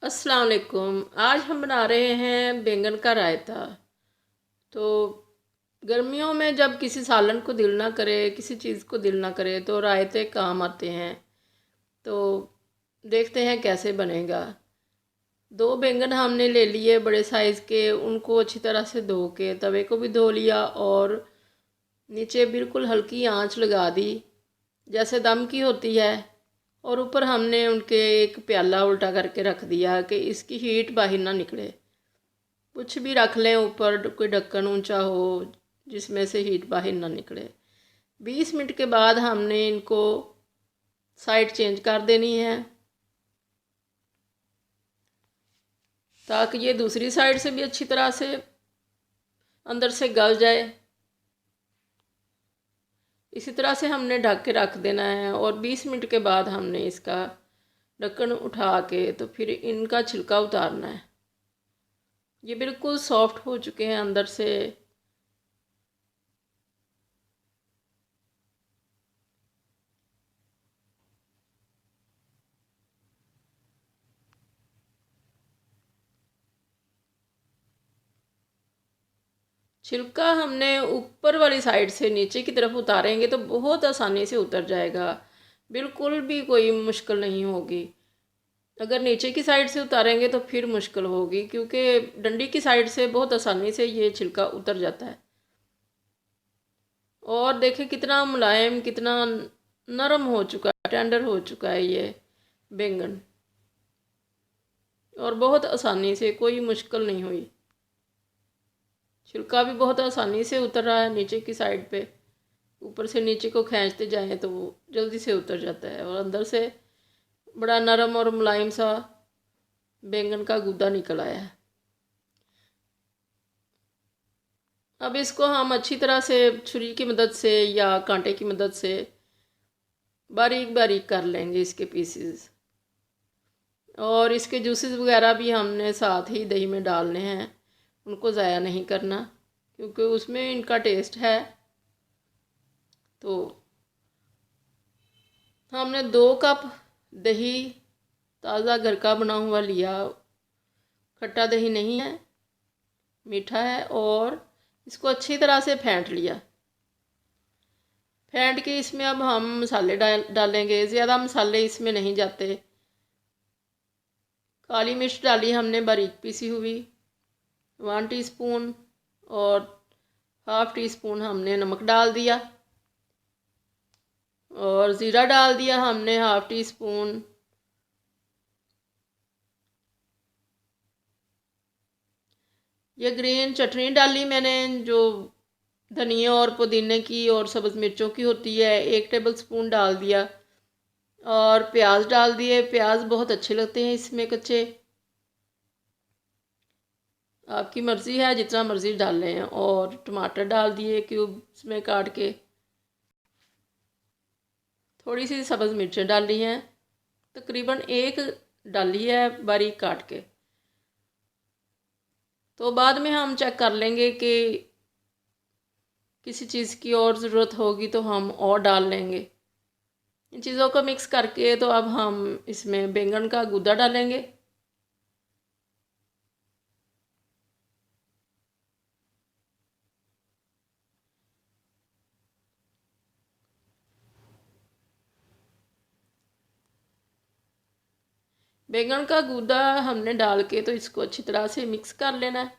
अस्सलाम वालेकुम। आज हम बना रहे हैं बैंगन का रायता। तो गर्मियों में जब किसी सालन को दिल ना करे, किसी चीज़ को दिल ना करे तो रायते काम आते हैं। तो देखते हैं कैसे बनेगा। दो बैंगन हमने ले लिए बड़े साइज़ के, उनको अच्छी तरह से धो के तवे को भी धो लिया और नीचे बिल्कुल हल्की आंच लगा दी जैसे दम की होती है। और ऊपर हमने उनके एक प्याला उल्टा करके रख दिया कि इसकी हीट बाहर ना निकले। कुछ भी रख लें ऊपर, कोई ढक्कन ऊंचा हो जिसमें से हीट बाहर ना निकले। 20 मिनट के बाद हमने इनको साइड चेंज कर देनी है ताकि ये दूसरी साइड से भी अच्छी तरह से अंदर से गल जाए। इसी तरह से हमने ढक के रख देना है और 20 मिनट के बाद हमने इसका ढक्कन उठा के तो फिर इनका छिलका उतारना है। ये बिल्कुल सॉफ्ट हो चुके हैं अंदर से। छिलका हमने ऊपर वाली साइड से नीचे की तरफ उतारेंगे तो बहुत आसानी से उतर जाएगा, बिल्कुल भी कोई मुश्किल नहीं होगी। अगर नीचे की साइड से उतारेंगे तो फिर मुश्किल होगी, क्योंकि डंडी की साइड से बहुत आसानी से ये छिलका उतर जाता है। और देखें कितना मुलायम, कितना नरम हो चुका है, टेंडर हो चुका है ये बैंगन। और बहुत आसानी से, कोई मुश्किल नहीं हुई। छिलका भी बहुत आसानी से उतर रहा है नीचे की साइड पे। ऊपर से नीचे को खींचते जाएं तो वो जल्दी से उतर जाता है और अंदर से बड़ा नरम और मुलायम सा बैंगन का गूदा निकल आया है। अब इसको हम अच्छी तरह से छुरी की मदद से या कांटे की मदद से बारीक बारीक कर लेंगे इसके पीसेस। और इसके जूसेस वगैरह भी हमने साथ ही दही में डालने हैं, उनको ज़ाया नहीं करना क्योंकि उसमें इनका टेस्ट है। तो हमने 2 कप दही ताज़ा घर का बना हुआ लिया। खट्टा दही नहीं है, मीठा है। और इसको अच्छी तरह से फेंट लिया। फेंट के इसमें अब हम मसाले डालेंगे। ज़्यादा मसाले इसमें नहीं जाते। काली मिर्च डाली हमने बारीक पीसी हुई 1 टीस्पून, और हाफ़ टी स्पून हमने नमक डाल दिया। और ज़ीरा डाल दिया हमने हाफ़ टी स्पून। ये ग्रीन चटनी डाली मैंने, जो धनिया और पुदीने की और सब्ज़ मिर्चों की होती है, 1 टेबल स्पून डाल दिया। और प्याज डाल दिए। प्याज बहुत अच्छे लगते हैं इसमें कच्चे। आपकी मर्ज़ी है, जितना मर्ज़ी डाल लें। और टमाटर डाल दिए क्यूब्स में काट के। थोड़ी सी सब्ज़ मिर्चें डाली हैं, तकरीबन 1 डाली है बारीक काट के। तो बाद में हम चेक कर लेंगे कि किसी चीज़ की और ज़रूरत होगी तो हम और डाल लेंगे। इन चीज़ों को मिक्स करके तो अब हम इसमें बैंगन का गूदा डालेंगे। बैंगन का गूदा हमने डाल के तो इसको अच्छी तरह से मिक्स कर लेना है।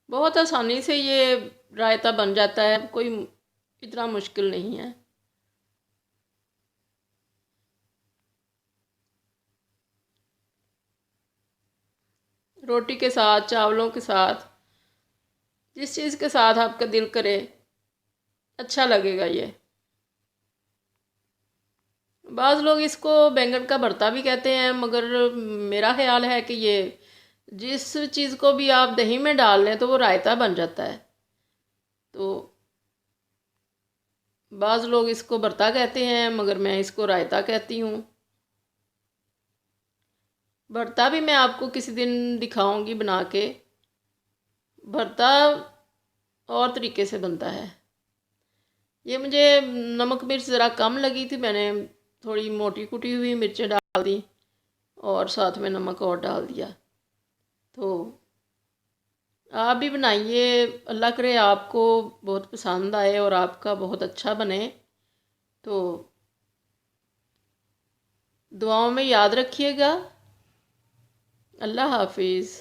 बहुत आसानी से ये रायता बन जाता है, कोई इतना मुश्किल नहीं है। रोटी के साथ, चावलों के साथ, जिस चीज़ के साथ आपका दिल करे, अच्छा लगेगा ये। बाज़ लोग इसको बैंगन का भरता भी कहते हैं, मगर मेरा ख्याल है कि ये जिस चीज़ को भी आप दही में डाल लें तो वो रायता बन जाता है। तो बाज़ लोग इसको भरता कहते हैं, मगर मैं इसको रायता कहती हूँ। भरता भी मैं आपको किसी दिन दिखाऊंगी बना के। भरता और तरीके से बनता है। ये मुझे नमक मिर्च ज़रा कम लगी थी, मैंने थोड़ी मोटी कुटी हुई मिर्चें डाल दी और साथ में नमक और डाल दिया। तो आप भी बनाइए, अल्लाह करे आपको बहुत पसंद आए और आपका बहुत अच्छा बने। तो दुआओं में याद रखिएगा। अल्लाह हाफिज़।